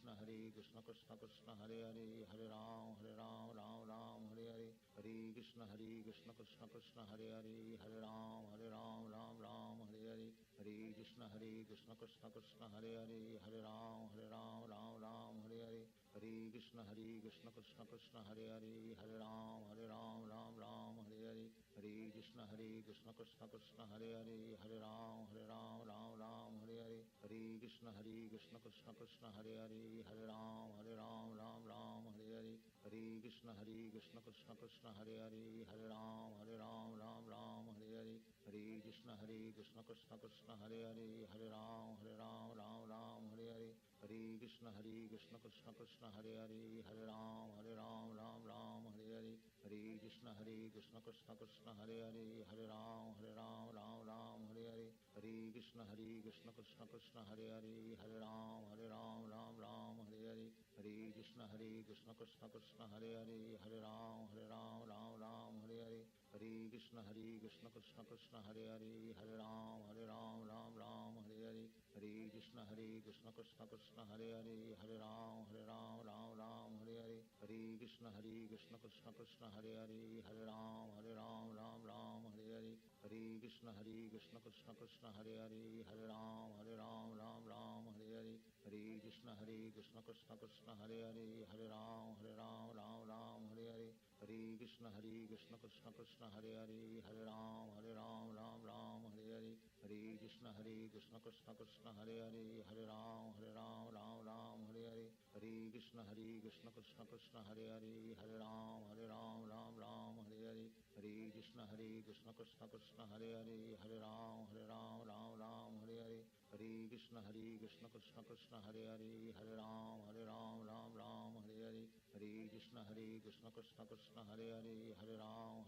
Krishna Krishna Krishna Hare Hare Hare Ram Ram Ram Hare Hare Hare Krishna Krishna Krishna Hare Hare Hare Ram Ram Ram Hare Hare Hare Krishna Krishna Krishna Krishna Hare Hare Hare Ram Ram Ram Hare Hare Hare Krishna Krishna Krishna Hare Hare Hare Ram Ram Hare Hare Hare Krishna Krishna Krishna Krishna Hare Hare Hare Ram Ram Hare Hare Hare Krishna Krishna Krishna Hare Hare Hare Ram Ram Hare Hare Hare Krishna Krishna Krishna Hare Hare Hare Ram Ram Hare Hare Hare Krishna Krishna Krishna Hare Hare Hare Ram Hare Hare Hare Krishna Krishna Krishna Hare Hare Hare Ram Hare Hare Hare Krishna Krishna Krishna Hare Hare Hare Ram Hare Hare Hare Krishna Krishna Krishna Hare Hare Hare Ram Hare Hare Hare Krishna Krishna Krishna Hare Hare Hare Ram Hare Hare Hare Krishna Krishna Krishna Hare Hare Hare Ram Hare Hare Hare Krishna Krishna Krishna Hare Hare Hare Ram Hare Hare Hare Krishna Krishna Krishna Hare Hare Hare Ram Hare Hare Hare Krishna Krishna Krishna Hare Hare Hare Ram Hare Hare Hare Krishna Krishna Krishna Hare Hare Hare Ram Hare Hare Hare Krishna Krishna Krishna Hare Hare Hare Ram Hare Hare Hare Krishna Krishna Krishna Hare Hare Hare Ram Hare Hare Hare Krishna Krishna Krishna Hare Hare Hare Ram Hare Hare Hare Krishna Krishna Krishna Hare Hare Hare Ram Hare Hare Hare Krishna Krishna Krishna Hare Hare Hare Ram Hare Hare Hare Krishna Krishna Krishna Hare Hare Hare Ram Hare Hare Hare Krishna Krishna Krishna Hare Hare Hare Ram Hare Hare Hare Krishna Krishna Krishna Hare Hare Hare Ram Hare Hare Hare Krishna Krishna Krishna Hare Hare Hare Ram Hare Hare Hare Krishna Krishna Krishna Hare Hare Hare Ram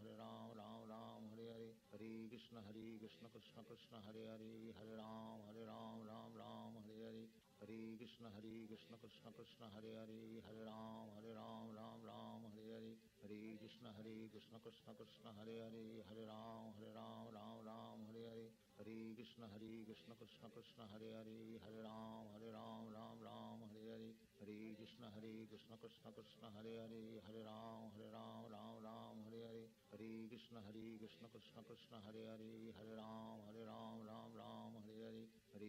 Hare Hare Hare Krishna Krishna Krishna Hare Hare Hare Ram Hare Hare Hare Krishna Krishna Krishna Hare Hare Hare Ram Hare Hare Hare Krishna Krishna Krishna Hare Hare Hare Ram Hare Hare Hare Krishna Krishna Krishna Hare Hare Hare Ram Hare Hare Hare Krishna Krishna Krishna Hare Hare Hare Ram Hare Hare Hare Krishna Krishna Krishna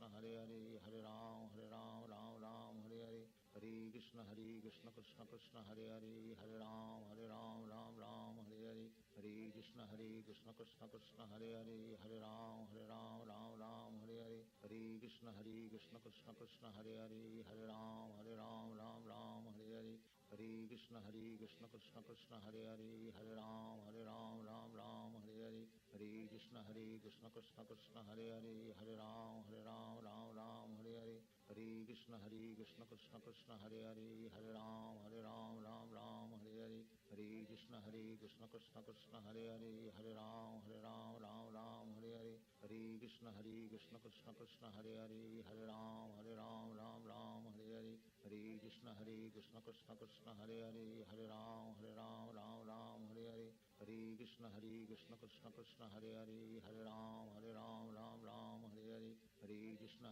Hare Hare Hare Ram Hare Hare Hare Krishna Krishna Krishna Hare Hare Hare Ram Hare Hare Hare Krishna Krishna Krishna Hare Hare Hare Ram Hare Hare Hare Krishna Krishna Krishna Hare Hare Hare Ram Hare Hare Hare Krishna Krishna Krishna Hare Hare Hare Ram Hare Hare Hare Krishna Krishna Krishna Hare Hare Hare Ram Hare Hare Hare Krishna Krishna Krishna Hare Hare Hare Ram Hare Hare Hare Krishna Krishna Krishna Hare Hare Hare Ram Hare Hare Hare Krishna Krishna Krishna Hare Hare Hare Ram Hare Hare Hare Krishna Krishna Krishna Hare Hare Hare Ram Hare Hare Hare Krishna Krishna Krishna Hare Hare Hare Ram Hare Hare Hare Krishna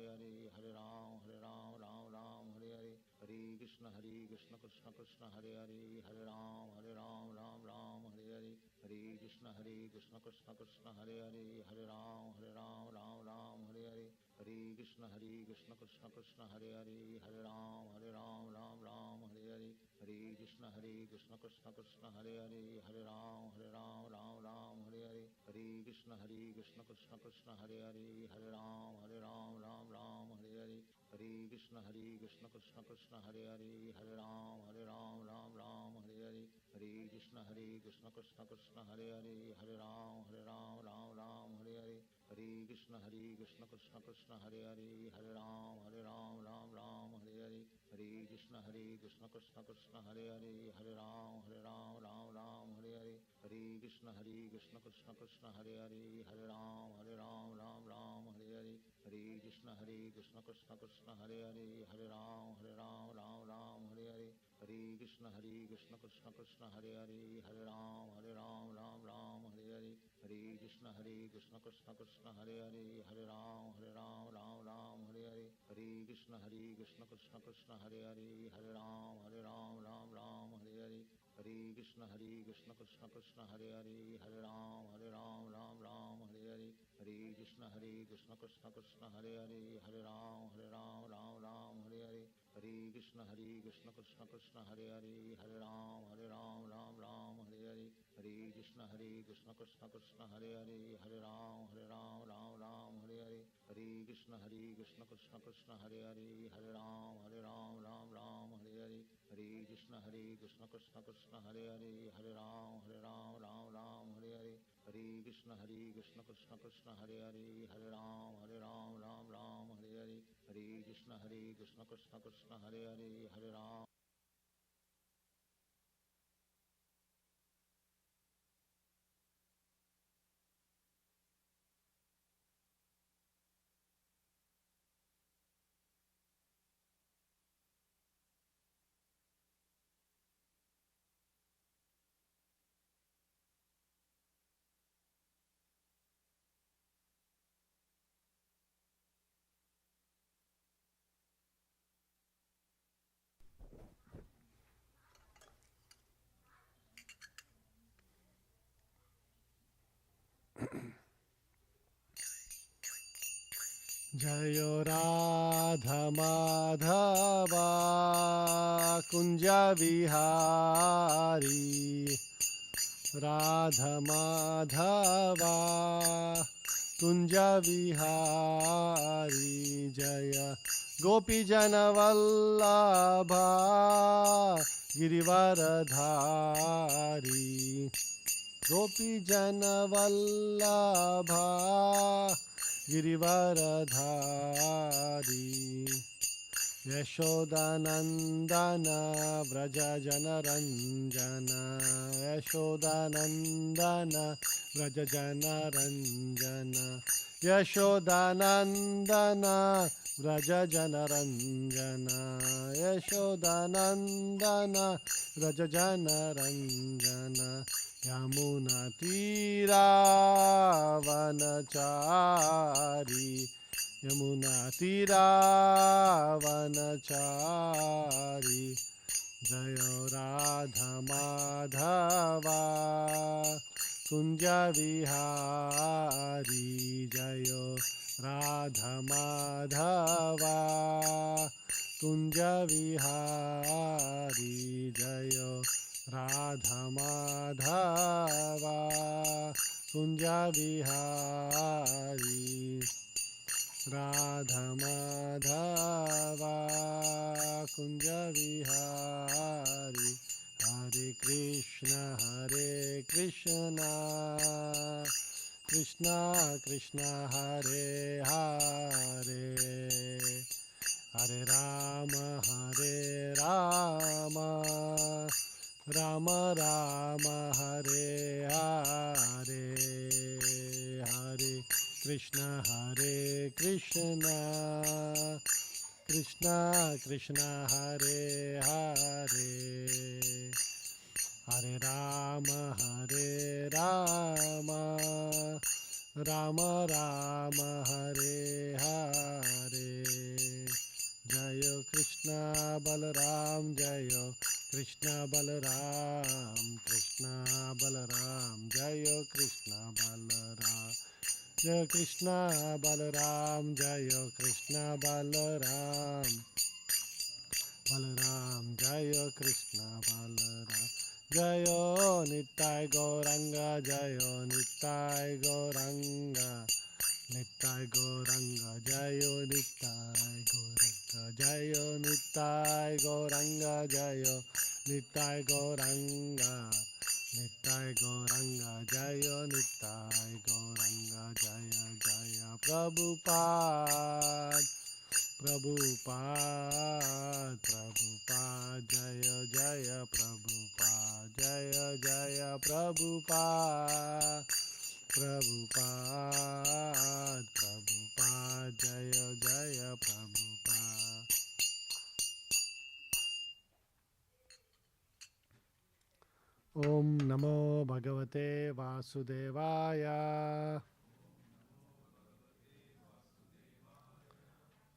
Krishna Krishna Hare Hare Hare Ram Hare Hare Hare Krishna Krishna Krishna Hare Hare Hare Ram Hare Hare Hare Krishna Krishna Krishna Hare Hare Hare Ram Hare Hare Hare Krishna Krishna Krishna Hare Hare Hare Ram Hare Hare Hare Krishna Krishna Krishna Hare Hare Hare Ram Hare Hare Hare Krishna Krishna Krishna Hare Hare Hare Ram Hare Hare Hare Krishna Krishna Krishna Hare Hare Hare Ram Hare Hare Hare Krishna Krishna Krishna Hare Hare Hare Ram Hare Hare Hare Krishna Krishna Krishna Hare Hare Hare Ram Hare Hare Hare Krishna Krishna Krishna Hare Hare Hare Ram Hare Hare Hare Krishna Krishna Krishna Hare Hare Hare Ram Krishna Krishna Hare Hare Hare Ram Ram Ram Hare Hare Hare Krishna Krishna Krishna Hare Hare Hare Ram Ram Ram Hare Hare Hare Krishna Krishna Krishna Hare Hare Hare Ram Ram Hare Hare Hare Krishna Krishna Krishna Hare Hare Hare Ram Ram Hare Hare Hare Krishna Krishna Krishna Hare Hare Hare Ram Ram Hare Hare Hare Krishna Krishna Krishna Hare Hare Hare Ram Ram Hare Hare Hare Krishna Krishna Krishna Hare Hare Hare Ram Hare Hare Hare Krishna Krishna Krishna Hare Hare Hare Ram Hare Hare Hare Krishna Krishna Krishna Hare Hare Hare Ram Hare Hare Hare Krishna Krishna Krishna Hare Hare Hare Ram Hare Hare Hare Krishna Krishna Krishna Hare Hare Hare Ram Hare Hare Hare Krishna Krishna Krishna Hare Hare Hare Ram Hare Hare Hare Krishna Krishna Krishna Hare Hare Hare Ram Hare Hare Hare Krishna Krishna Krishna Hare Hare Hare Ram Jayo Radha Madhava Kunja Vihari Radha Madhava Kunja Vihari Jaya Gopi Jana Vallabha Girivaradhari Gopi Jana Vallabha Girivaradhari Yashodanandana Vraja Janaranjana Yashodanandana Vraja Janaranjana Yashodanandana Vraja Janaranjana Yashodanandana Vraja Janaranjana Yamuna Tira Vanachari Yamuna Tira Vanachari Jayo Radha Madhava Kunja Vihari Jayo Radha Madhava Kunja Vihari Jayo Radha Madhava Kunja Vihari Radha Madhava Kunja Vihari Hare Krishna Krishna Krishna Hare Hare Hare Rama Rama Rama Hare Hare Hare Krishna Krishna Krishna Hare Hare Hare Rama Rama Rama Hare Hare Jayo Krishna Balaram Jayo Krishna Balaram Krishna Balaram Jayo Krishna Balaram Jayo Krishna Balaram Jayo Krishna Balaram Balaram Jayo Krishna Balaram Jayo Nittai Gauranga Jayo Nittai Gauranga Nittai Gauranga Jayo Nittai Gauranga Jayo Nittai Gauranga Jayo Nittai Gauranga Nittai Gauranga Jayo Nittai Gauranga Jaya Jaya Prabhupada Prabhupada, Prabhupada, Jaya Jaya Prabhupada, Jaya Jaya Prabhupada, Prabhupada, Prabhupada, Jaya Jaya Prabhupada. Om Namo Bhagavate Vasudevaya.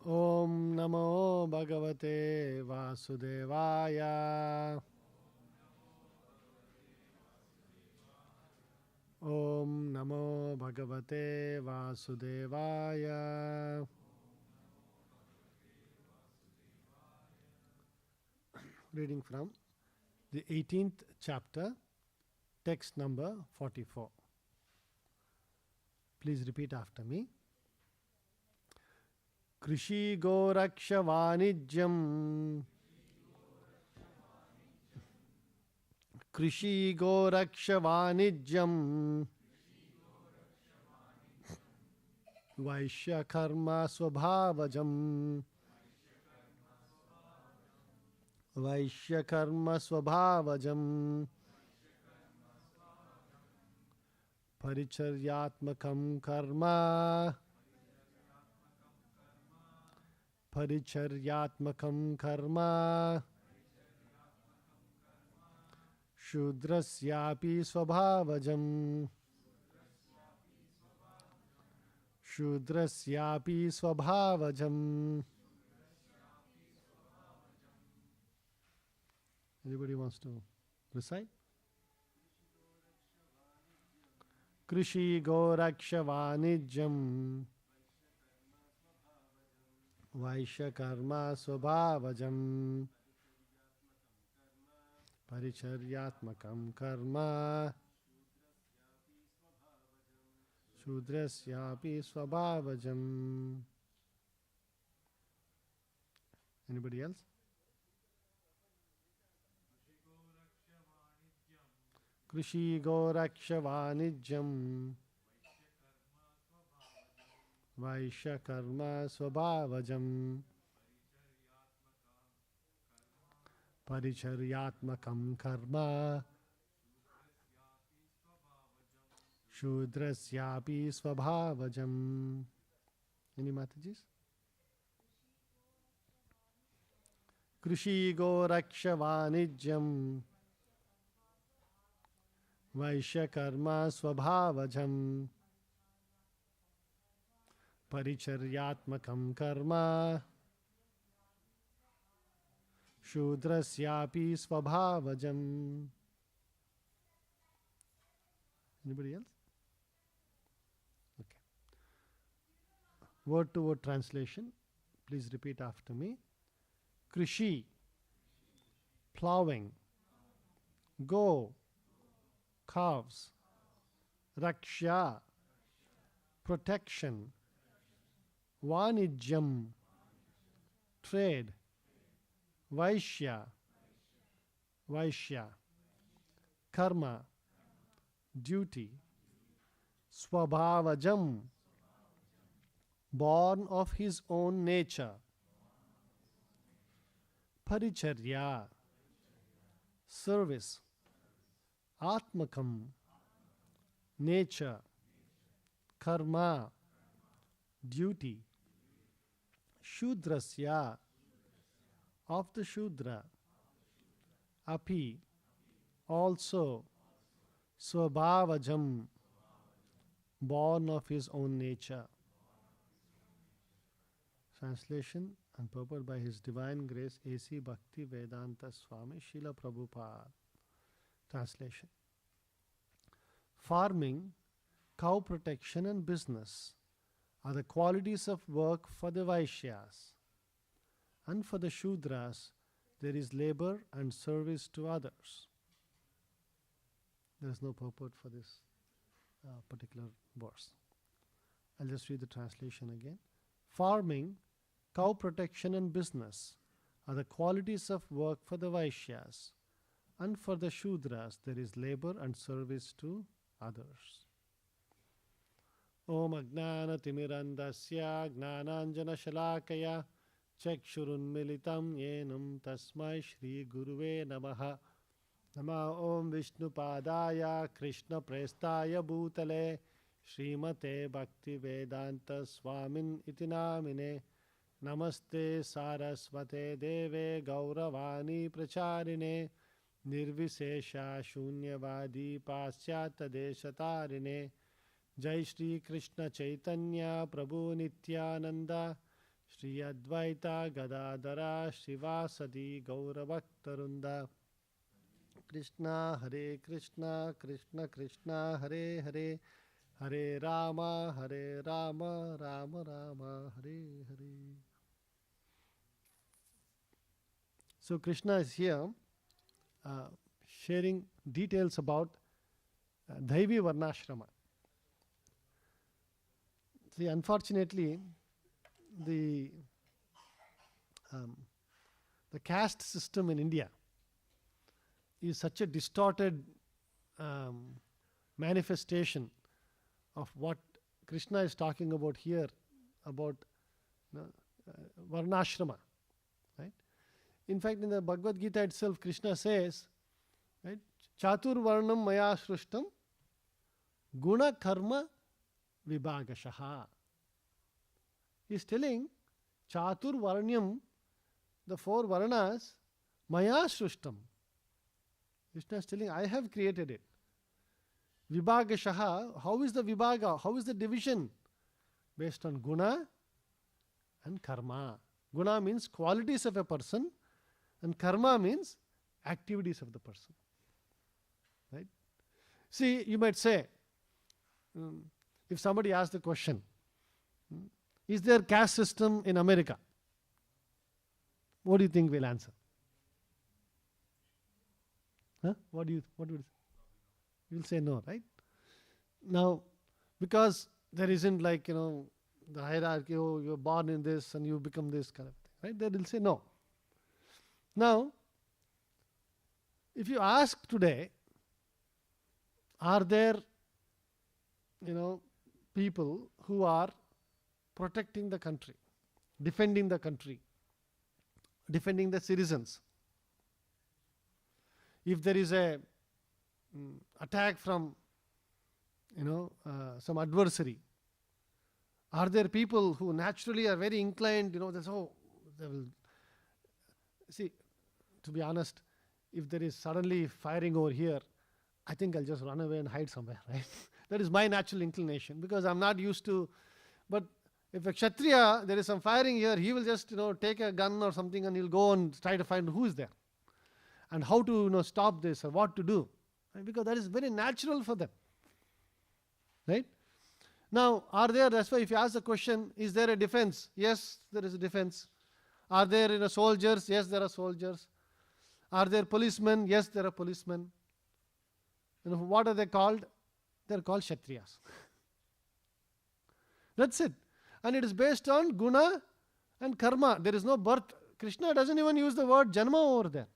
Om Namo Bhagavate Vasudevaya. Om Namo Bhagavate Vasudevaya. Reading from the 18th chapter, text number 44. Please repeat after me. Krishi Goraksha Vanijyam. Krishi Goraksha Vanijyam. Vaishya Karma Swabhavajam. Vaishya Karma Swabhavajam. Paricharyatmakam Karma. Paricharyatmakam Karma. Shudrasyapi Swabhavajam. Shudrasyapi Swabhavajam. Anybody wants to recite? Krishi Goraksha Vanijyam. Vaishya Karma Swabhavajam. Paricharyatmakam Karma. Shudrasyapi Swabhavajam. Anybody else? Krishi Goraksha Vanijyam. Vaishya Karma Swabhavajam. Paricharyatmakam Karma. Shudrasyapi Swabhavajam. Any Matajis? Krishi Goraksha Vanijyam. Vaishya Karma Swabhavajam. Paricharyatmakam Karma. Shudrasyapi Swabhavajam. Anybody else? Okay. Word to word translation. Please repeat after me. Krishi, plowing. Go, calves. Raksha, protection. Vanijyam, trade. Vaishya, Vaishya. Karma, duty. Swabhavajam, born of his own nature. Paricharya, service. Atmakam, nature. Karma, duty. Shudrasya, of the Shudra. Api, also. Swabhavajam, born of his own nature. Translation and purport by His Divine Grace A.C. Bhakti Vedanta Swami Srila Prabhupada. Translation. Farming, cow protection and business are the qualities of work for the Vaishyas. And for the Shudras, there is labor and service to others. There is no purport for this particular verse. I'll just read the translation again. Farming, cow protection and business are the qualities of work for the Vaishyas. And for the Shudras, there is labor and service to others. Om Ajnana Timirandasya Gnananjana Shalakaya Chakshurunmilitam yenam tasmai Shri Guruve Namaha. Nama Om Vishnupadaya Krishna Prestaya Bhutale Srimate Bhakti Vedanta Swamin iti namine. Namaste Saraswate Deve Gauravani Pracharine Nirvisesha Shunyavadi Paschata Deshatarine. Jai Shri Krishna Chaitanya Prabhu Nityananda Shri Advaita Gadadara Shivasadi Gauravaktarunda. Krishna Hare Krishna Krishna Krishna Hare Hare Hare Rama Rama Rama Hare Hare. So Krishna is here sharing details about Dhaivi Varnashrama. See, unfortunately, the caste system in India is such a distorted manifestation of what Krishna is talking about here, about Varnashrama. Right? In fact, in the Bhagavad Gita itself, Krishna says, right, Chatur Varnam Maya Shrishtam Guna Karma Vibhagashaha. He is telling Chatur Varnyam, the four Varnas, Maya Shrishtam. Krishna is telling, I have created it. Vibhagashaha, how is the Vibhaga? How is the division? Based on Guna and Karma. Guna means qualities of a person, and Karma means activities of the person. Right? See, you might say, if somebody asks the question, is there caste system in America? What do you think we'll answer? Huh? What would you? You'll say no, right? Now, because there isn't like, the hierarchy, oh, you're born in this and you become this kind of thing, right? They will say no. Now, if you ask today, are there, people who are protecting the country, defending the citizens? If there is a attack from, some adversary, are there people who naturally are very inclined, they will see, to be honest, if there is suddenly firing over here, I think I'll just run away and hide somewhere, right? That is my natural inclination, because I'm not used to. But if a Kshatriya, there is some firing here, he will just, take a gun or something and he'll go and try to find who is there and how to, stop this or what to do, right? Because that is very natural for them, right? Now, that's why if you ask the question, is there a defense? Yes, there is a defense. Are there soldiers? Yes, there are soldiers. Are there policemen? Yes, there are policemen. What are they called? They are called Kshatriyas. That's it. And it is based on Guna and Karma. There is no birth. Krishna doesn't even use the word Janma over there.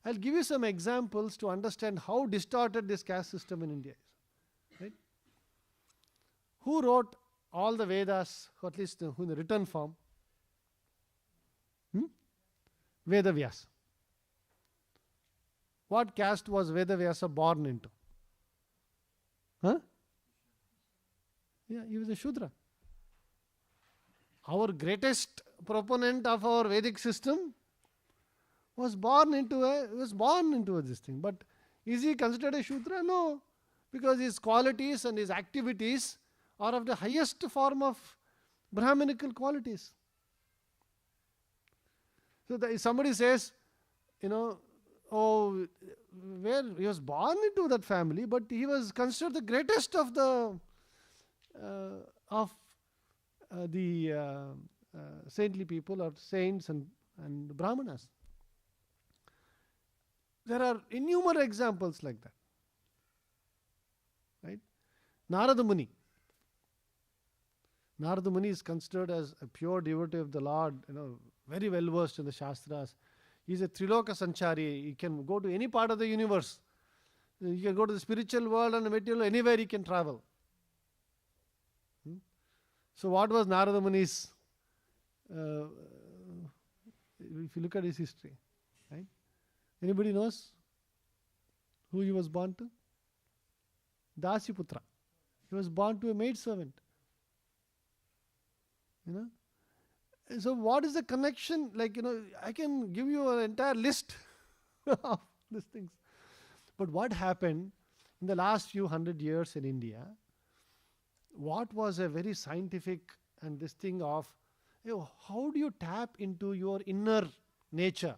I'll give you some examples to understand how distorted this caste system in India is. Right? Who wrote all the Vedas, or at least in the written form? Vedavyasa. What caste was Vedavyasa born into? Huh? Yeah, he was a Shudra. Our greatest proponent of our Vedic system was born into this thing. But is he considered a Shudra? No. Because his qualities and his activities are of the highest form of Brahminical qualities. So if somebody says, where he was born into that family, but he was considered the greatest of the saintly people or saints and Brahmanas. There are innumerable examples like that. Right? Narada Muni. Narada Muni is considered as a pure devotee of the Lord, very well versed in the Shastras. He is a Triloka Sanchari. He can go to any part of the universe. He can go to the spiritual world and the material, anywhere he can travel. So what was Narada Muni's uh, if you look at his history, right? Anybody knows who he was born to? Dasiputra. He was born to a maidservant. You know. So what is the connection? Like, I can give you an entire list of these things. But what happened in the last few hundred years in India, what was a very scientific and this thing of, how do you tap into your inner nature?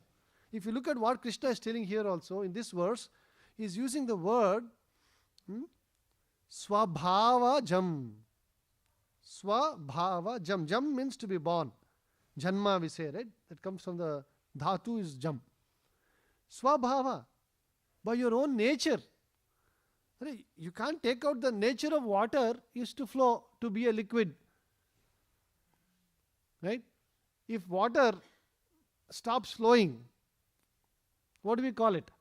If you look at what Krishna is telling here also in this verse, he is using the word swabhava jam. Swabhava jam. Jam means to be born. Janma we say, right? That comes from the dhatu is jam. Swabhava. By your own nature. You can't take out the nature of water is to flow, to be a liquid. Right? If water stops flowing, what do we call it?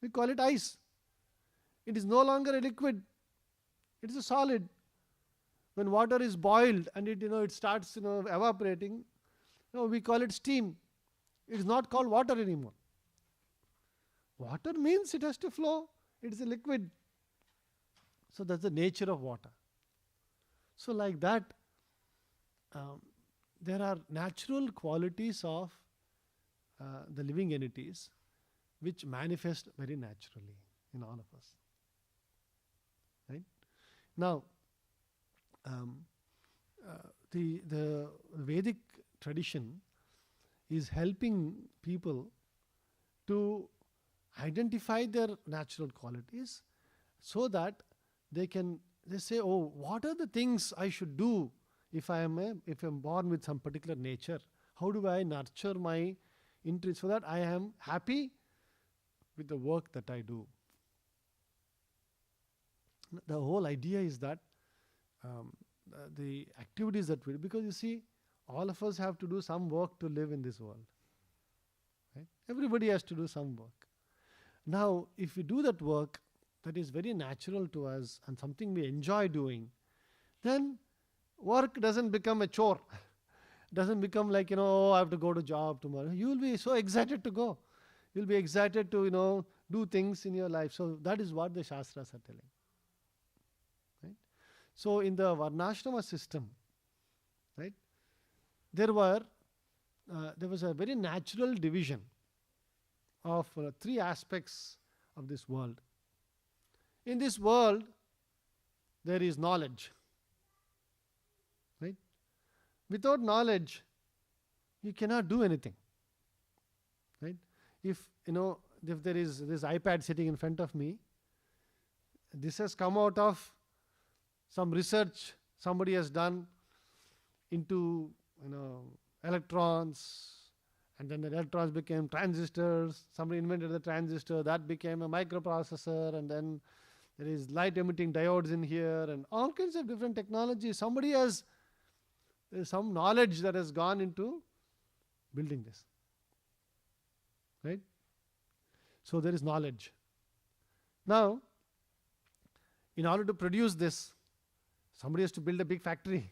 We call it ice. It is no longer a liquid. It is a solid. When water is boiled and it starts evaporating, we call it steam. It is not called water anymore. Water means it has to flow. It is a liquid. So that's the nature of water. So like that, there are natural qualities of the living entities which manifest very naturally in all of us. Right? Now, the Vedic tradition is helping people to identify their natural qualities so that they say, what are the things I should do if I'm born with some particular nature? How do I nurture my interest so that I am happy with the work that I do? The whole idea is that the activities that we do, because you see, all of us have to do some work to live in this world. Right? Everybody has to do some work. Now, if we do that work that is very natural to us and something we enjoy doing, then work doesn't become a chore. Doesn't become like, I have to go to job tomorrow. You will be so excited to go. You'll be excited to, do things in your life. So that is what the Shastras are telling. Right? So in the Varnashrama system, right, there was a very natural division of three aspects of this world. In this world, there is knowledge. Right? Without knowledge, you cannot do anything. Right? If there is this iPad sitting in front of me, this has come out of some research somebody has done into electrons, and then the electrons became transistors. Somebody invented the transistor, that became a microprocessor, and then there is light emitting diodes in here and all kinds of different technologies. There's some knowledge that has gone into building this. Right? So there is knowledge. Now, in order to produce this, somebody has to build a big factory.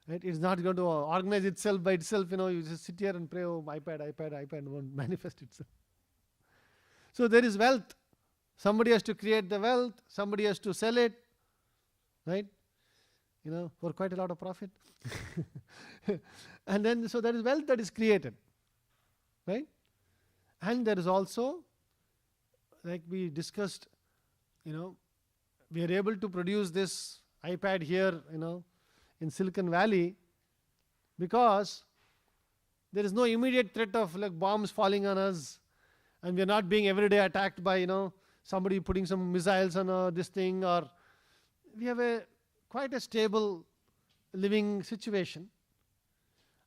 Right? It's not going to organize itself by itself. You just sit here and pray, iPad won't manifest itself. So there is wealth. Somebody has to create the wealth. Somebody has to sell it. Right? For quite a lot of profit. And then, so there is wealth that is created. Right? And there is also, like we discussed, we are able to produce this iPad here, in Silicon Valley because there is no immediate threat of like bombs falling on us, and we are not being every day attacked by, somebody putting some missiles on this thing, or we have quite a stable living situation.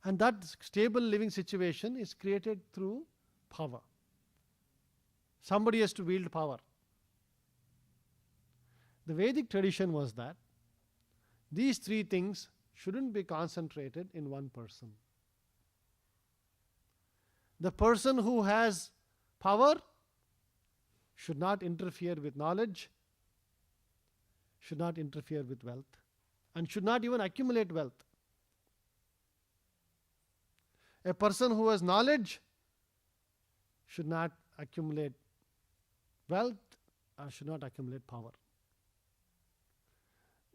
And that stable living situation is created through power. Somebody has to wield power. The Vedic tradition was that these three things shouldn't be concentrated in one person. The person who has power should not interfere with knowledge, should not interfere with wealth, and should not even accumulate wealth. A person who has knowledge should not accumulate wealth or should not accumulate power.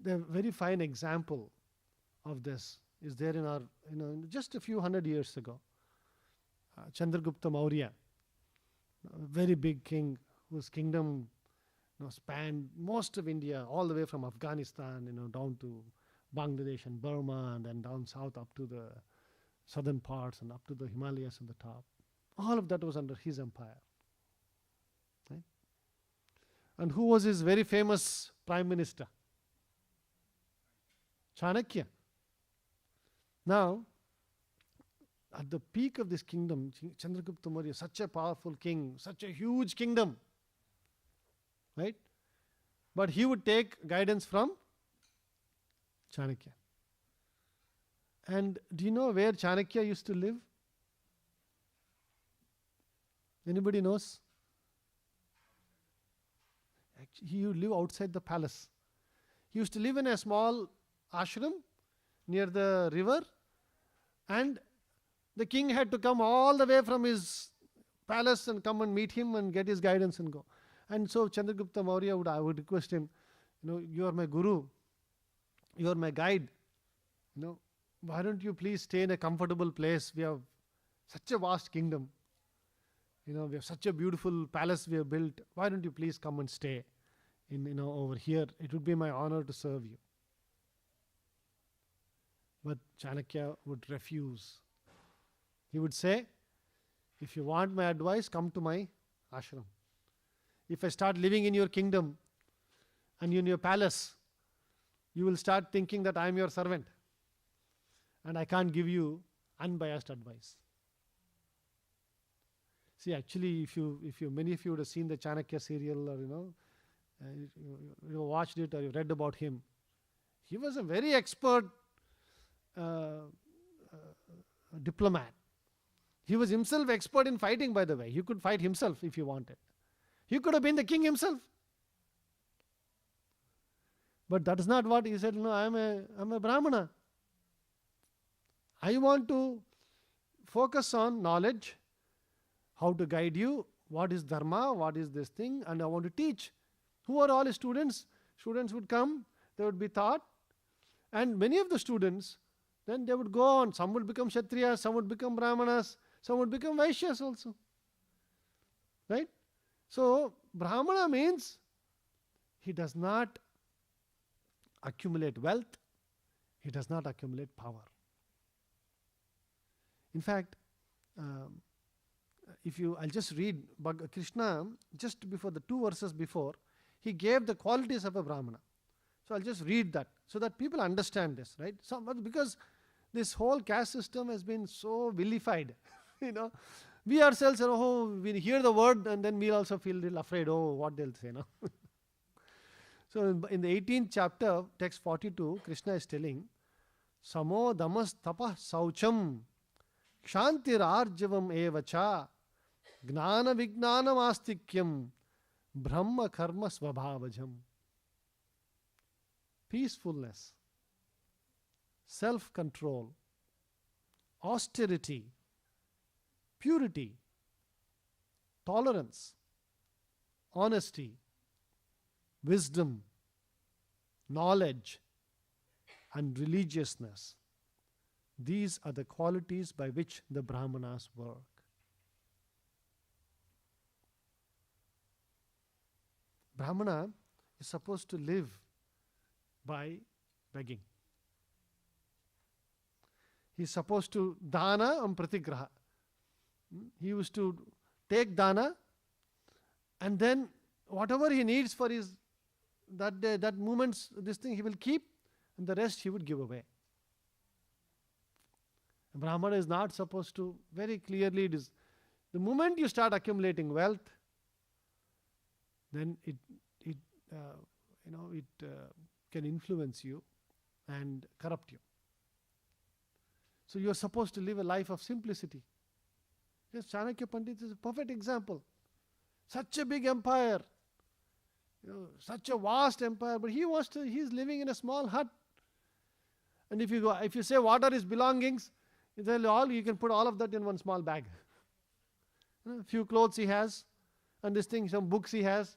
The very fine example of this is there in our, just a few hundred years ago. Chandragupta Maurya, a very big king whose kingdom spanned most of India, all the way from Afghanistan, down to Bangladesh and Burma, and then down south up to the southern parts and up to the Himalayas on the top. All of that was under his empire. Right? And who was his very famous prime minister? Chanakya. Now, at the peak of this kingdom, Chandragupta Maurya, such a powerful king, such a huge kingdom, right? But he would take guidance from Chanakya. And do you know where Chanakya used to live? Anybody knows? Actually, he would live outside the palace. He used to live in a small ashram near the river, and the king had to come all the way from his palace and come and meet him and get his guidance and go. And so Chandragupta Maurya I would request him, you are my guru, you are my guide, why don't you please stay in a comfortable place? We have such a vast kingdom, we have such a beautiful palace we have built. Why don't you please come and stay over here? It would be my honor to serve you. But Chanakya would refuse. He would say, if you want my advice, come to my ashram. If I start living in your kingdom and in your palace, you will start thinking that I am your servant and I can't give you unbiased advice. See, actually, if you many of you would have seen the Chanakya serial, or you watched it or you read about him, he was a very expert diplomat. He was himself expert in fighting, by the way. He could fight himself if he wanted. He could have been the king himself. But that is not what he said. No, I am a Brahmana. I want to focus on knowledge, how to guide you, what is dharma, what is this thing, and I want to teach. Who are all his students? Students would come, they would be taught, and many of the students, then they would go on. Some would become Kshatriyas, some would become Brahmanas, some would become Vaishyas also. Right? So, Brahmana means he does not accumulate wealth, he does not accumulate power. In fact, I'll just read Krishna, just before the 2 verses before, he gave the qualities of a Brahmana. So I'll just read that so that people understand this, right? Because this whole caste system has been so vilified, We ourselves, we hear the word and then we also feel a little afraid, what they'll say, So in the 18th chapter, text 42, Krishna is telling, Samo damas tapah saucham kshantir arjavam evacha gnana vignanam astikyam brahma karma svabhavajam. Peacefulness, self-control, austerity, purity, tolerance, honesty, wisdom, knowledge, and religiousness. These are the qualities by which the Brahmanas work. Brahmana is supposed to live by begging. He is supposed to dana and pratigraha. He used to take dana, and then whatever he needs for his that day, that moment's this thing he will keep, and the rest he would give away. Brahmana is not supposed to, very clearly it is, the moment you start accumulating wealth, then it can influence you and corrupt you. So you are supposed to live a life of simplicity. Yes, Chanakya Pandit is a perfect example. Such a big empire, such a vast empire, but he is living in a small hut And if you say what are his belongings, you can put all of that in one small bag. A few clothes he has, and this thing, some books he has.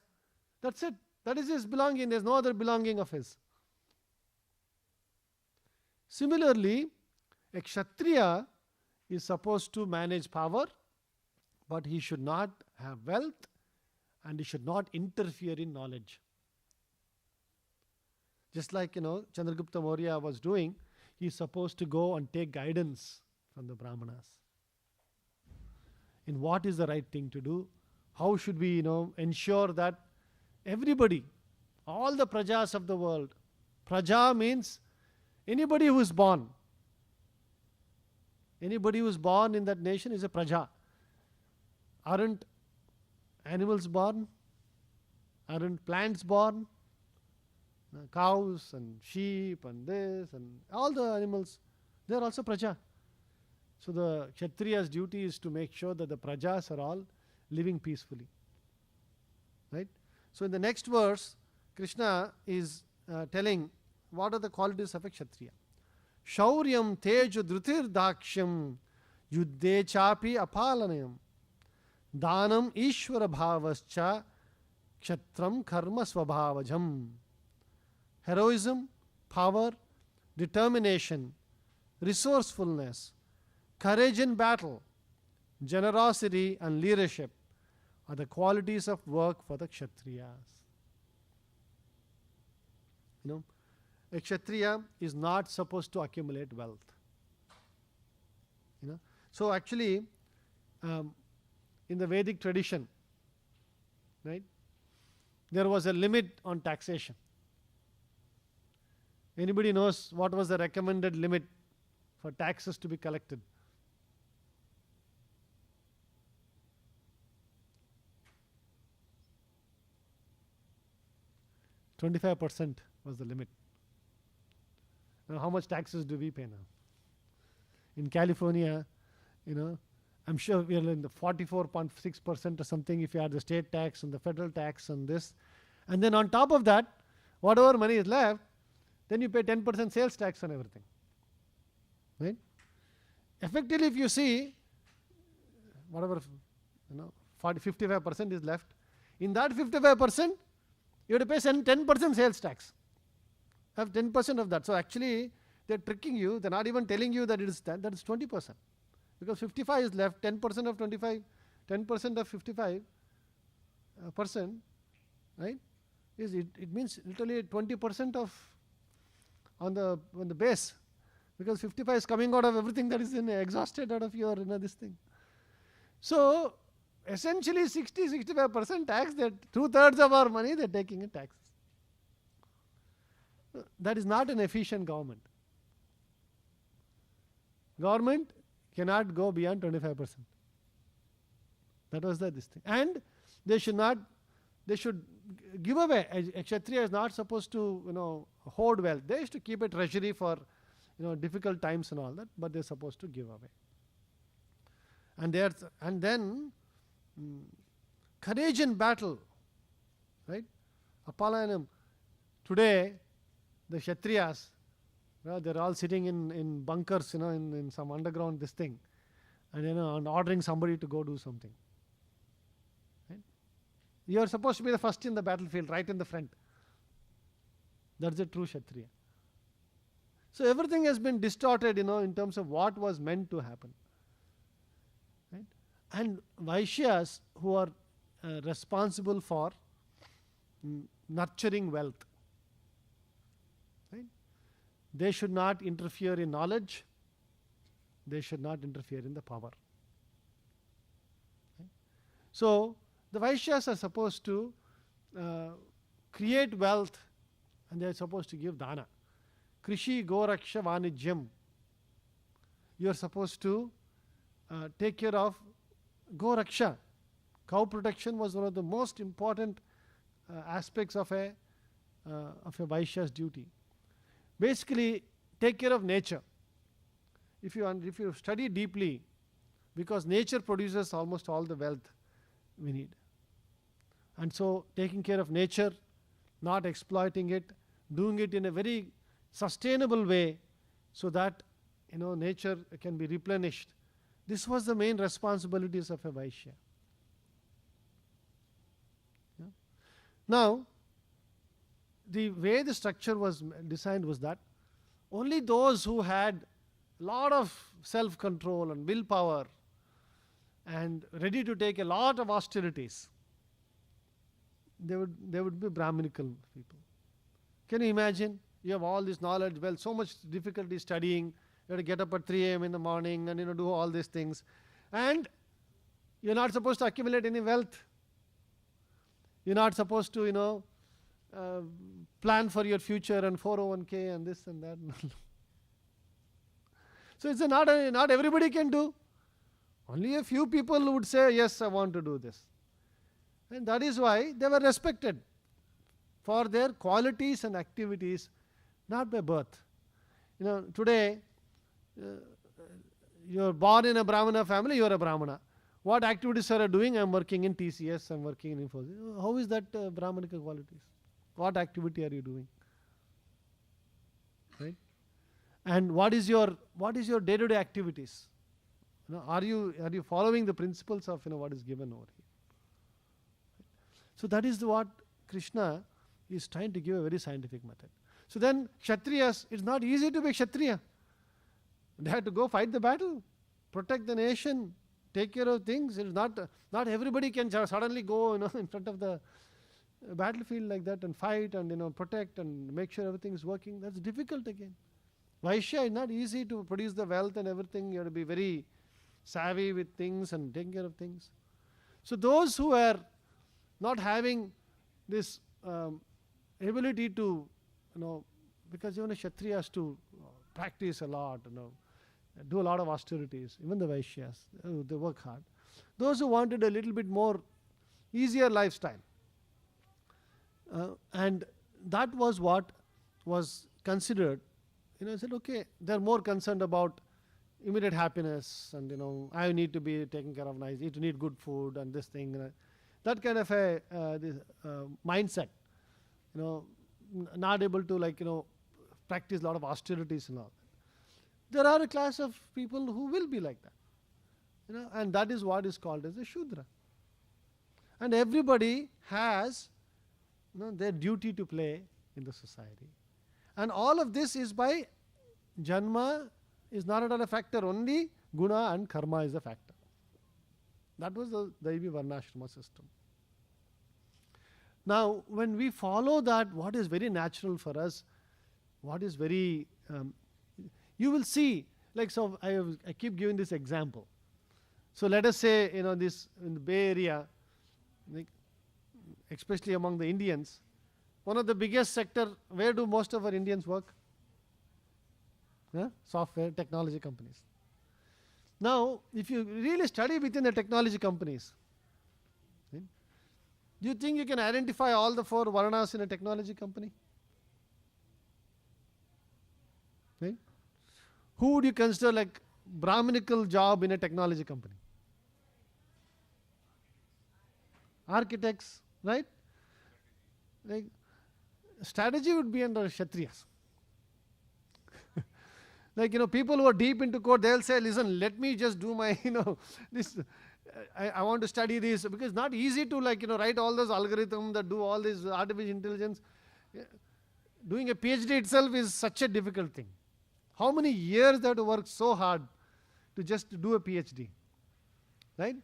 That's it. That is his belonging. There's no other belonging of his. Similarly, a Kshatriya is supposed to manage power, but he should not have wealth and he should not interfere in knowledge. Just like, Chandragupta Maurya was doing, he is supposed to go and take guidance from the Brahmanas. In what is the right thing to do? How should we, ensure that everybody, all the prajas of the world, praja means anybody who is born. Anybody who is born in that nation is a praja. Aren't animals born? Aren't plants born? Cows and sheep and this and all the animals, they are also praja. So the Kshatriya's duty is to make sure that the prajas are all living peacefully. Right? So in the next verse, Krishna is telling what are the qualities of a Kshatriya. Shauryam teju dhrutir dakshyam yuddhe chapi apalanayam danam ishvara bhavascha kshatram karma svabhavajam. Heroism, power, determination, resourcefulness, courage in battle, generosity and leadership are the qualities of work for the Kshatriyas. A Kshatriya is not supposed to accumulate wealth. So actually, in the Vedic tradition, right, there was a limit on taxation. Anybody knows what was the recommended limit for taxes to be collected? 25% was the limit. Now, how much taxes do we pay now? In California, I'm sure we are in the 44.6% or something if you add the state tax and the federal tax and this. And then on top of that, whatever money is left, then you pay 10% sales tax on everything. Right? Effectively, if you see, whatever, 55% is left. In that 55%, you have to pay 10% sales tax. Have 10% of that. So actually, they're tricking you. They're not even telling you that it is that is 20%. Because 55 is left, 10% of 25, 10% of 55%, right? It means literally 20% of on the base, because 55 is coming out of everything that is exhausted out of your this thing. So essentially 65% tax, that 2/3 of our money they're taking in taxes. That is not an efficient government. Government cannot go beyond 25%. That was this thing. And they should give away. A Kshatriya is not supposed to hoard wealth. They used to keep a treasury for difficult times and all that, but they're supposed to give away. And then courage in battle, right? Apalayanam. Today, the Kshatriyas, they're all sitting in bunkers, in some underground this thing, and ordering somebody to go do something. Right? You are supposed to be the first in the battlefield, right in the front. That's a true Kshatriya. So everything has been distorted, in terms of what was meant to happen. Right? And Vaishyas, who are responsible for nurturing wealth, right? They should not interfere in knowledge. They should not interfere in the power. Right? So the Vaishyas are supposed to create wealth, and they are supposed to give dana. Krishi Goraksha Vanijyam. You are supposed to take care of Goraksha. Cow protection was one of the most important aspects of a Vaishya's duty. Basically, take care of nature. If you study deeply, because nature produces almost all the wealth we need. And so taking care of nature, not exploiting it, doing it in a very sustainable way, so that nature can be replenished. This was the main responsibilities of a Vaishya. Yeah. Now, the way the structure was designed was that only those who had a lot of self-control and willpower and ready to take a lot of austerities, they would be Brahminical people. Can you imagine? You have all this knowledge, well, so much difficulty studying, you have to get up at 3 a.m. in the morning and do all these things, and you're not supposed to accumulate any wealth. You're not supposed to plan for your future and 401k and this and that. So it's not everybody can do. Only a few people would say, yes, I want to do this. And that is why they were respected for their qualities and activities, not by birth. Today, you're born in a Brahmana family, you're a Brahmana. What activities are you doing? I'm working in TCS, I'm working in Infosys. How is that Brahmanical qualities? What activity are you doing? Right? And what is your day-to-day activities? Are you following the principles of what is given over here? So that is what Krishna is trying to give a very scientific method. So then Kshatriyas, it's not easy to be Kshatriya. They have to go fight the battle, protect the nation, take care of things. It's not everybody can suddenly go in front of the battlefield like that and fight and protect and make sure everything is working. That's difficult again. Vaishya is not easy to produce the wealth and everything. You have to be very savvy with things and taking care of things. So those who are not having this ability to, because even a Kshatriya has to practice a lot, do a lot of austerities, even the Vaishyas, they work hard. Those who wanted a little bit more easier lifestyle, and that was what was considered. I said, okay, they're more concerned about immediate happiness and I need to be taken care of nice, need good food and this thing, that kind of a mindset, not able to practice a lot of austerities and all. There are a class of people who will be like that, and that is what is called as a Shudra. And everybody has their duty to play in the society. And all of this is by Janma is not at all a factor, only Guna and Karma is a factor. That was the Daivi Varnashrama system. Now, when we follow that, what is very natural for us, what is very, you will see, so I keep giving this example. So let us say, this in the Bay Area, especially among the Indians, one of the biggest sector, where do most of our Indians work? Software, technology companies. Now, if you really study within the technology companies, do you think you can identify all the 4 Varnas in a technology company? Right? Who would you consider like Brahminical job in a technology company? Architects, right? Like strategy would be under Kshatriyas. People who are deep into code, they'll say, listen, let me just do my, this, I want to study this, because it's not easy to write all those algorithms that do all this artificial intelligence. Doing a PhD itself is such a difficult thing. How many years they have to work so hard to just do a PhD, right?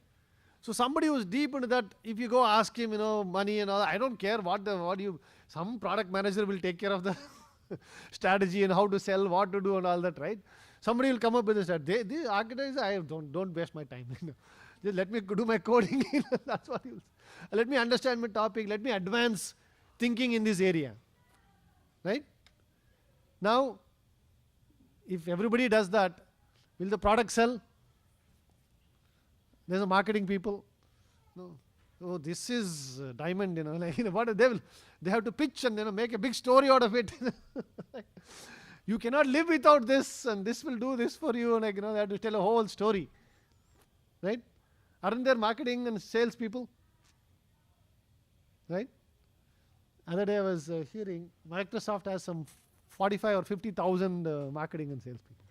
So somebody who's deep into that, if you go ask him, money and all, I don't care some product manager will take care of the strategy and how to sell, what to do and all that, right? Somebody will come up with a strategy. The architects, don't waste my time. Just let me do my coding. That's what you'll say. Let me understand my topic. Let me advance thinking in this area, right? Now, if everybody does that, will the product sell? There's a marketing people. No. Oh, this is diamond, what they have to pitch and make a big story out of it. You cannot live without this, and this will do this for you, they have to tell a whole story, right? Aren't there marketing and sales people, right? Other day I was hearing Microsoft has some 45 or 50,000 marketing and sales people.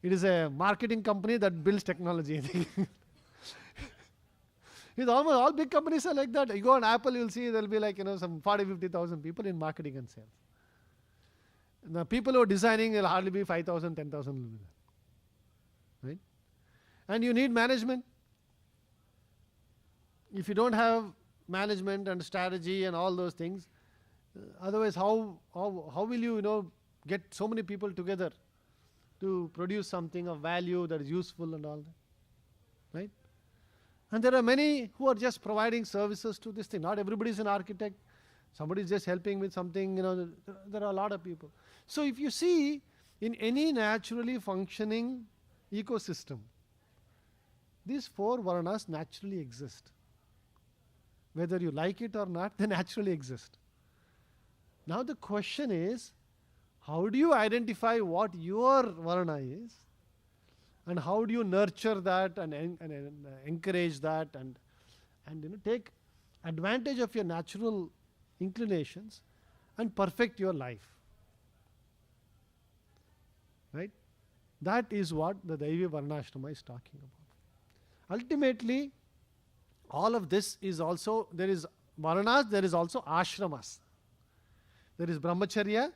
It is a marketing company that builds technology, I think. It's almost all big companies are like that. You go on Apple, you'll see there'll be like, some 40, 50,000 people in marketing and sales. The people who are designing will hardly be 5,000, 10,000 will be there. Right? And you need management. If you don't have management and strategy and all those things, otherwise how will you, get so many people together to produce something of value that is useful and all that, right? And there are many who are just providing services to this thing. Not everybody is an architect. Somebody is just helping with something, there are a lot of people. So if you see in any naturally functioning ecosystem, these 4 Varnas naturally exist. Whether you like it or not, they naturally exist. Now the question is, how do you identify what your Varna is, and how do you nurture that and encourage that and take advantage of your natural inclinations and perfect your life? Right? That is what the Daivi Varnashrama is talking about. Ultimately, all of this is also, there is Varnas, there is also ashramas. There is Brahmacharya,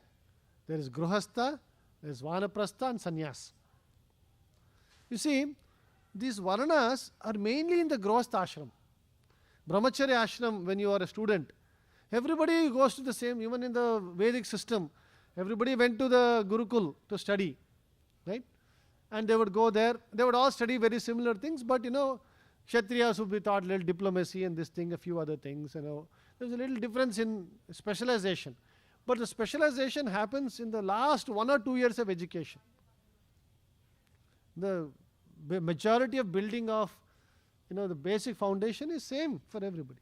there is Gruhastha, there is Vanaprastha and Sannyas. You see, these Varnas are mainly in the Gruhastha ashram. Brahmacharya ashram, when you are a student, everybody goes to the same, even in the Vedic system, everybody went to the Gurukul to study, right? And they would go there, they would all study very similar things, but Kshatriyas would be taught a little diplomacy and this thing, a few other things, There's a little difference in specialization. But the specialization happens in the last 1 or 2 years of education. The majority of building of, the basic foundation is same for everybody.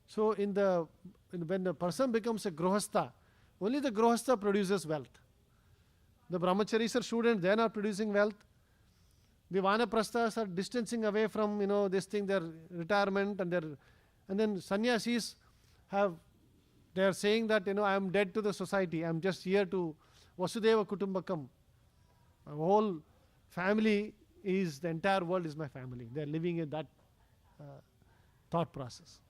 So when the person becomes a Gruhastha, only the Gruhastha produces wealth. The Brahmacharis are students, they are not producing wealth. The Vanaprasthas are distancing away from, this thing, their retirement, and then Sannyasis they are saying that, I am dead to the society, I am just here to Vasudeva Kutumbakam. My whole family is, the entire world is my family. They are living in that thought process.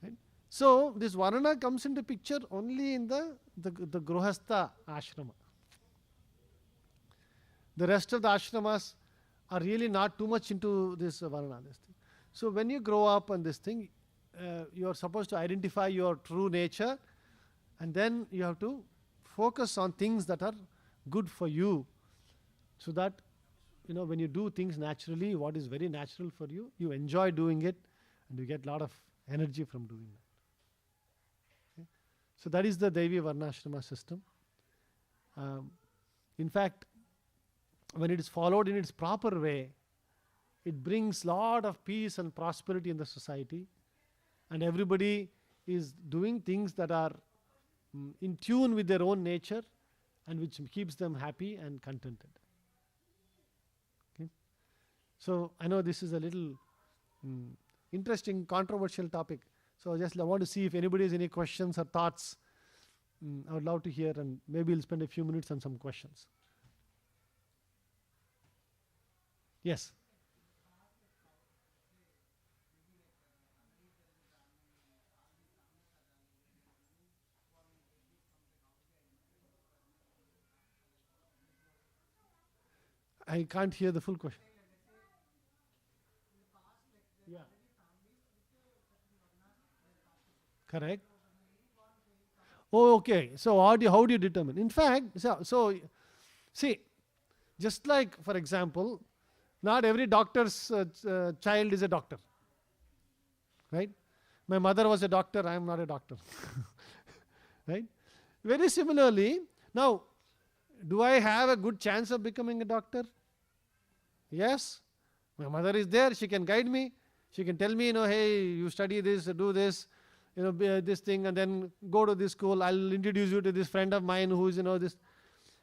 Right? So this Varna comes into picture only in the Gruhastha ashrama. The rest of the ashramas are really not too much into this Varna. So when you grow up on this thing, you are supposed to identify your true nature, and then you have to focus on things that are good for you, so that when you do things naturally, what is very natural for you, you enjoy doing it, and you get a lot of energy from doing that. Okay? So that is the Daivi Varnashrama system. In fact, when it is followed in its proper way, it brings lot of peace and prosperity in the society, and everybody is doing things that are in tune with their own nature and which keeps them happy and contented. Okay? So I know this is a little interesting, controversial topic. So I want to see if anybody has any questions or thoughts. I would love to hear, and maybe we'll spend a few minutes on some questions. Yes. I can't hear the full question. Yeah. Correct. Oh, okay. So how do you determine? In fact, so see, just like, for example, not every doctor's child is a doctor. Right? My mother was a doctor, I am not a doctor. Right? Very similarly, now, do I have a good chance of becoming a doctor? Yes. My mother is there, she can guide me. She can tell me, hey, you study this, do this, this thing, and then go to this school. I'll introduce you to this friend of mine who is, this.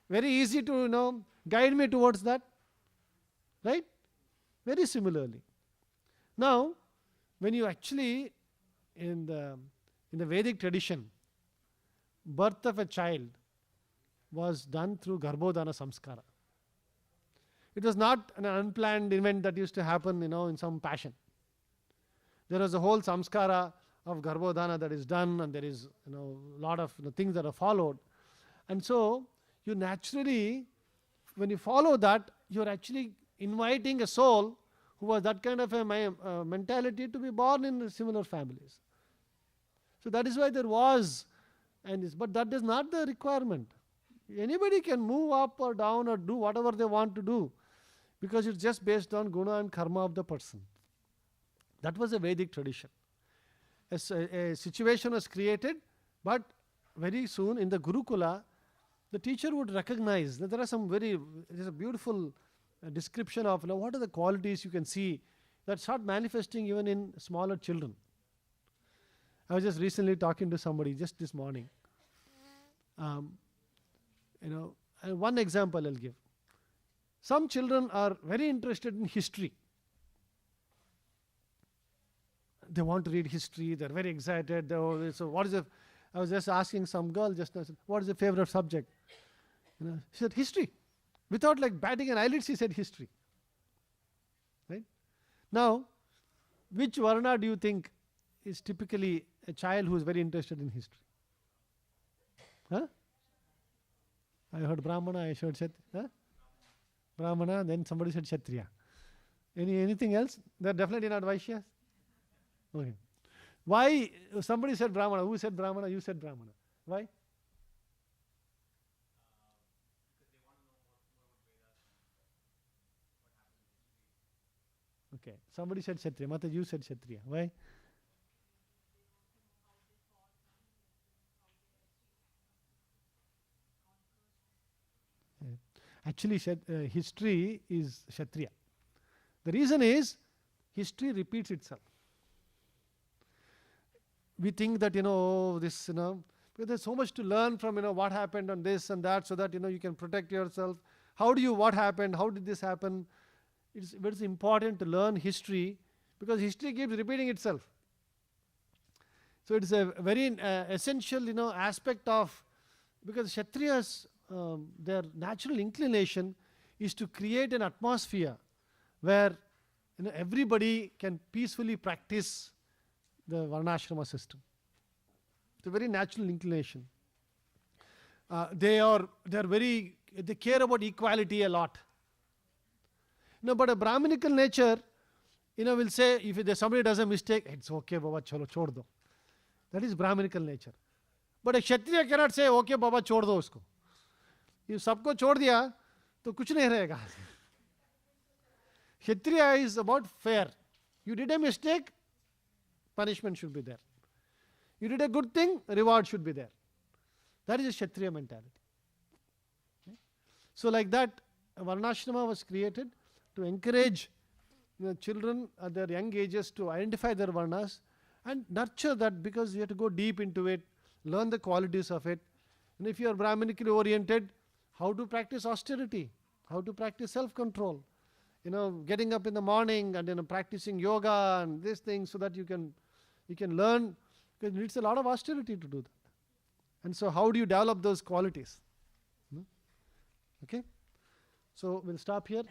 Very easy to, guide me towards that. Right? Very similarly. Now, when you actually, in the Vedic tradition, birth of a child was done through Garbhodana Samskara. It was not an unplanned event that used to happen, in some passion. There was a whole samskara of Garbhodana that is done, and there is, a lot of things that are followed. And so, you naturally, when you follow that, you're actually inviting a soul who has that kind of a mentality to be born in similar families. So that is why there was, but that is not the requirement. Anybody can move up or down or do whatever they want to do, because it's just based on guna and karma of the person. That was a Vedic tradition. A situation was created, but very soon in the Gurukula, the teacher would recognize that there is a beautiful description of what are the qualities you can see that start manifesting even in smaller children. I was just recently talking to somebody just this morning. One example I'll give. Some children are very interested in history. They want to read history. They're very excited. I was just asking some girl just now, what is your favorite subject? She said history. Without batting an eyelid, she said history. Right? Now, which varna do you think is typically a child who is very interested in history? Huh? I heard Brahmana, I heard Kshatriya. Huh? Brahmana, then somebody said Kshatriya. Anything else? They're definitely not Vaishyas. Okay. Why? Somebody said Brahmana. Who said Brahmana? You said Brahmana. Why? Okay. Somebody said Kshatriya. Mata, you said Kshatriya. Why? Actually, history is Kshatriya. The reason is, history repeats itself. We think that, because there's so much to learn from, what happened on this and that, so that, you can protect yourself. What happened? How did this happen? It's very important to learn history, because history keeps repeating itself. So it's a very essential, aspect of, because Kshatriyas, their natural inclination is to create an atmosphere where everybody can peacefully practice the varnashrama system. It's a very natural inclination. They care about equality a lot. But a Brahminical nature, will say, if somebody does a mistake, it's okay, Baba, chalo, chhod do. That is Brahminical nature. But a Kshatriya cannot say, okay, Baba, chhod do usko. If sabko chhod diya, to kuch nahi rahega. Kshatriya is about fair. You did a mistake, punishment should be there. You did a good thing, reward should be there. That is a Kshatriya mentality. Okay? So like that, Varnashrama was created to encourage children at their young ages to identify their Varnas and nurture that, because you have to go deep into it, learn the qualities of it. And if you are Brahminically oriented, how to practice austerity, how to practice self-control, getting up in the morning and practicing yoga and these things, so that you can learn, because it needs a lot of austerity to do that. And so how do you develop those qualities? Okay? So we'll stop here.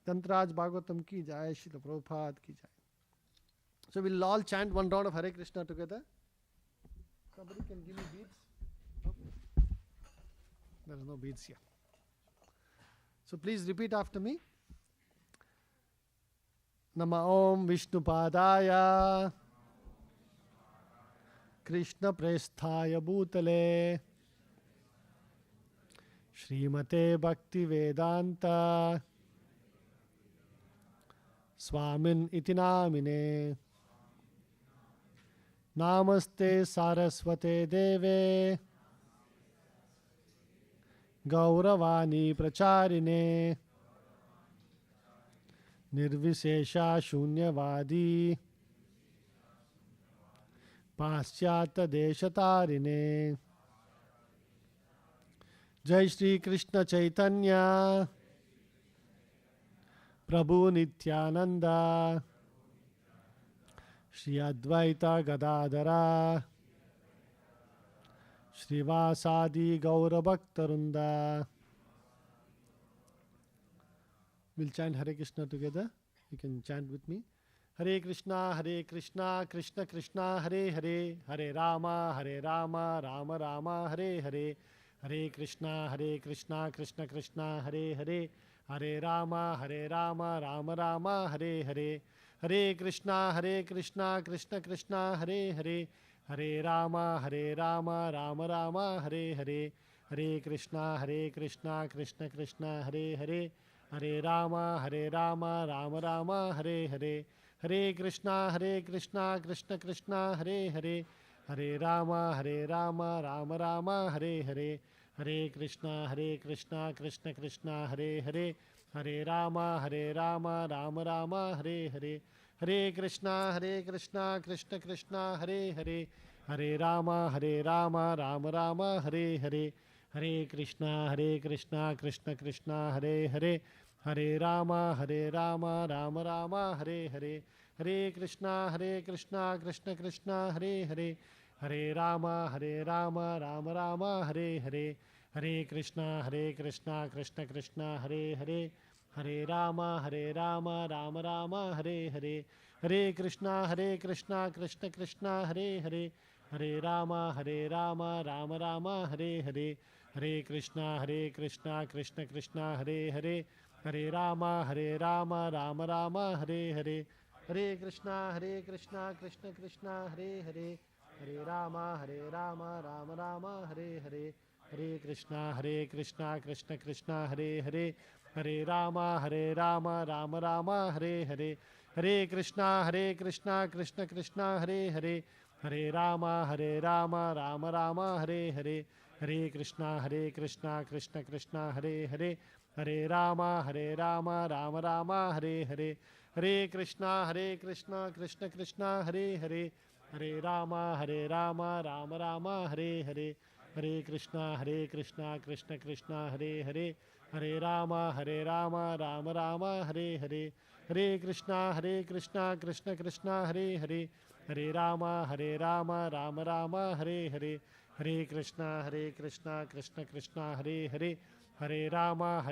Tantraj Bhagavatam ki jai, Srila Prabhupada ki jai. So we'll all chant one round of Hare Krishna together. Somebody can give me beads? No? There is no beads here. So please repeat after me. Nama Om Vishnu Padaya Krishna Presthaya Bhutale Srimate Bhakti Vedanta Swamin iti namine Namaste Saraswate Deve Gauravani Pracharine Nirvishesha Shunyavadi Paschyata Deshatarine Jai Shri Krishna Chaitanya Prabhu Nityananda Shri Advaita Gadadara Srivasadi Gaura Bhaktarunda. We'll chant Hare Krishna together. You can chant with me. Hare Krishna, Krishna Krishna, Hare Hare, Hare Rama, Rama Rama, Hare Hare. Hare Krishna, Krishna Krishna, Hare Hare, Hare Rama, Rama Rama, Hare Hare. Hare Krishna, Krishna Krishna, Hare Hare, Hare Rama, Rama Rama, Hare Hare. Hare Krishna, Krishna Krishna, Hare Hare, Hare Rama, Rama Rama, Hare Hare. Hare Krishna, Krishna, Hare Hare, Hare Rama, Rama Rama, Hare Hare. Hare Krishna, Krishna, Hare Hare, Hare Rama, Rama Rama, Hare Hare. Hare Krishna, Krishna, Hare Hare, Hare Rama, Rama Rama, Hare Hare. Hare Krishna, Krishna, Hare Hare, Hare Rama, Rama Rama, Hare Hare. Hare Krishna, Krishna, Hare Hare, Hare Rama, Rama Rama, Hare Hare. Hare Krishna, Krishna, Hare Hare, Hare Rama, Rama Rama, Hare Hare. Hare Krishna, Krishna, Hare Hare, Hare Rama, Rama Rama, Hare Hare. Hare Krishna, Krishna, Hare Hare, Hare Rama, Rama Rama, Hare Hare. Hare Krishna, Krishna, Hare Hare, Hare Rama, Rama Rama, Hare Hare. Hare Krishna, Krishna, Hare Hare, Hare Rama, Rama Rama, Hare Hare. Hare Krishna, Krishna, Hare Hare, Hare Rama, Rama Rama, Hare Hare. Hare Krishna, Krishna, Hare Hare, Hare Rama, Rama Rama, Hare Hare. Hare Krishna, Krishna, Hare Hare, Hare Rama, Rama Rama, Hare Hare. Hare Krishna, Krishna, Hare Hare, Hare Rama, Rama Rama, Hare Hare. Hare Krishna, Krishna, Hare Hare, Hare Rama, Rama Rama, Hare Hare. Hare Krishna, Krishna, Hare Hare, Hare Rama, Rama Rama, Hare Hare. Hare Krishna, Krishna, Hare Hare, Hare Rama, Rama, Hare Hare. Hare Krishna, Krishna, Hare Hare, Hare Rama,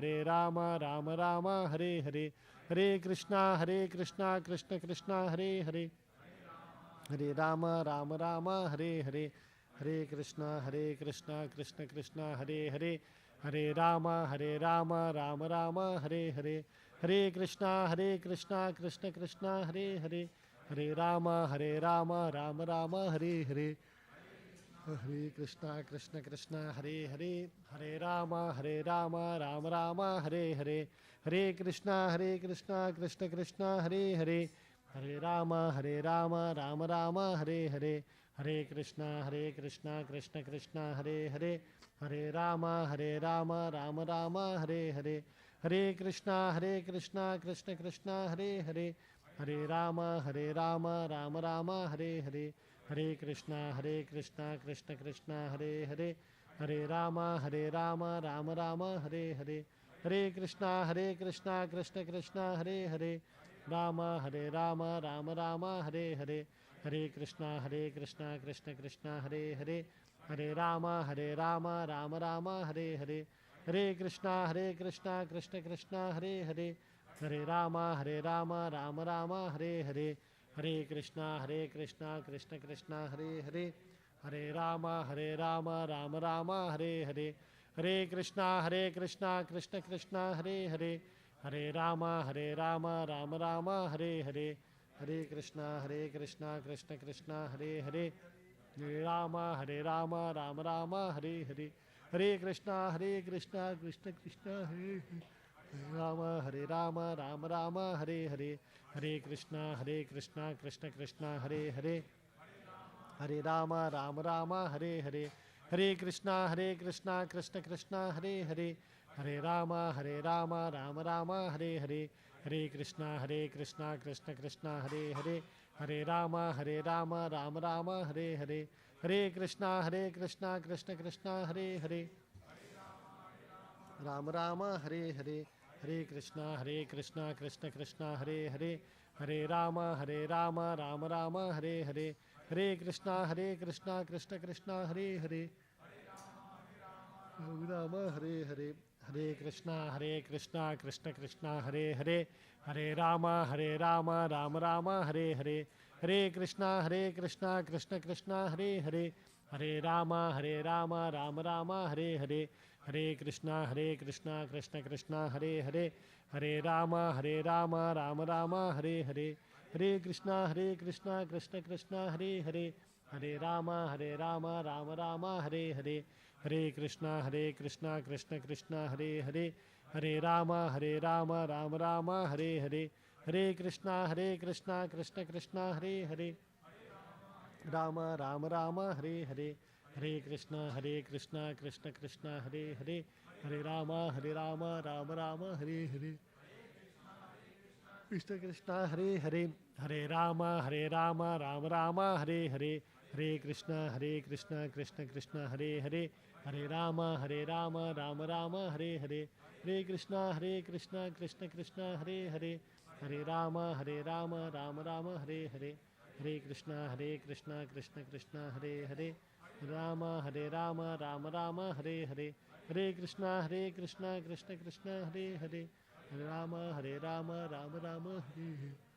Rama Rama, Hare Hare. Hare Krishna, Krishna, Hare Hare, Hare Rama, Rama Rama, Hare Hare. Hare Krishna, Krishna, Hare Hare, Hare Rama, Rama Rama, Hare Hare. Hare Krishna, Krishna, Hare Hare, Hare Rama, Rama Rama, Hare Hare. Hare Krishna, Krishna, Hare Hare, Hare Rama, Rama Rama, Hare Hare. Hare Krishna, Krishna, Hare Hare, Hare Rama, Rama Rama, Hare Hare. Hare Krishna, Krishna, Hare Hare, Hare Rama, Rama Rama, Hare Hare. Hare Krishna, Krishna, Hare Hare, Rama, Rama Rama, Hare Hare. Hare Krishna, Krishna, Hare Hare, Hare Rama, Rama Rama, Hare Hare. Hare Krishna, Krishna, Hare Hare, Hare Rama, Rama Rama, Hare Hare. Hare Krishna, Krishna, Hare Hare, Hare Rama, Rama Rama, Hare Hare. Hare Krishna, Krishna, Hare Hare, Hare Rama, Rama Rama, Hare Hare. Hare Krishna, Krishna, Hare Hare, Hare Rama, Rama Rama, Hare Hare. Hare Krishna, Krishna, Krishna, Hare Hare, Hare Rama, Rama Rama, Hare Hare. Hare Krishna, Krishna, Hare Hare, Hare Rama, Rama, Hare Hare. Hare Krishna, Krishna, Hare Hare, Hare Rama, Rama Rama, Hare Hare. Hare Krishna, Krishna, Hare Hare, Hare Rama, Rama Rama, Hare Hare. Hare Krishna, Krishna, Hare Hare, Rama Rama, Hare Hare. Hare Krishna, Krishna, Hare Hare, Hare Rama, Rama Rama, Hare Hare. Hare Krishna, Krishna, Hare Hare, Rama Hare Hare, Hare Krishna, Krishna Krishna, Hare Hare, Hare Rama, Rama Rama, Hare Hare, Hare Krishna, Krishna Krishna, Hare Hare, Hare Rama, Rama Hare Hare, Hare Krishna, Krishna Krishna, Hare Hare, Hare Rama, Rama Hare Hare, Hare Krishna, Krishna Krishna, Hare Hare, Hare Rama, Rama Hare Hare, Hare Krishna, Krishna Krishna, Hare Hare, Hare Rama, Rama Hare Hare, Hare Krishna, Krishna Hare Hare, Rama Hare Hare, Hare Krishna, Krishna Krishna, Hare Hare, Hare Rama, Rama Hare Hare, Krishna Krishna Hare Hare, Hare Rama, Rama Hare Hare, Hare Krishna, Krishna Krishna, Hare Hare, Hare Rama, Rama Hare Hare, Hare Krishna, Krishna Krishna, Hare Hare, Hare Rama, Rama Hare Hare, Hare Krishna, Krishna Krishna, Hare Hare, Hare Rama, Rama Hare Hare, Hare Krishna, Krishna Krishna, Hare Hare, Hare Rama, Rama Hare Hare.